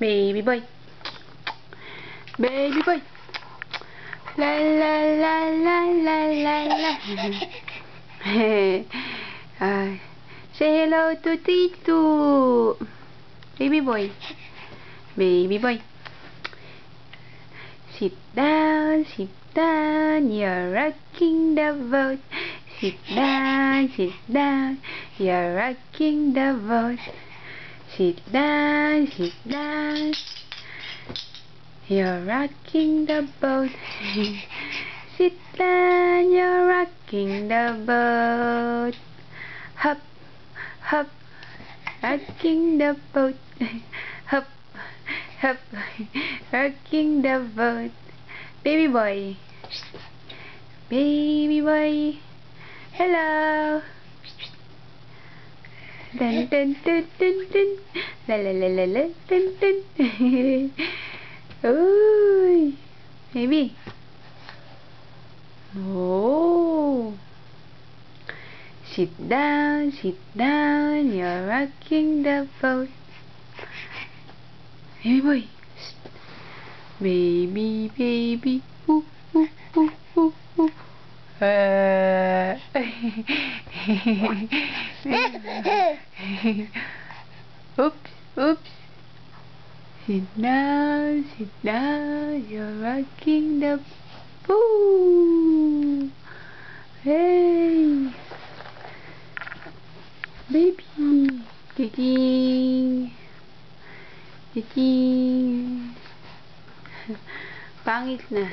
Baby boy. Baby boy. La la la la la la la. Say hello to Tito. Baby boy. Baby boy. Sit down, you're rocking the boat. Sit down, you're rocking the boat. Sit down, you're rocking the boat. Sit down, you're rocking the boat. Hop, hop, rocking the boat. Hop, hop, rocking the boat. Baby boy. Baby boy. Hello. Dun dun dun dun dun. La la la la la dun dun. Uy. Baby. Oh. Sit down, you're rocking the boat. Baby boy. Baby, baby. Ooh, ooh, ooh, ooh, ooh. Oops, oops. Sit down, you're rocking the boat. Hey, baby. Kicking. Kicking. Pangit na.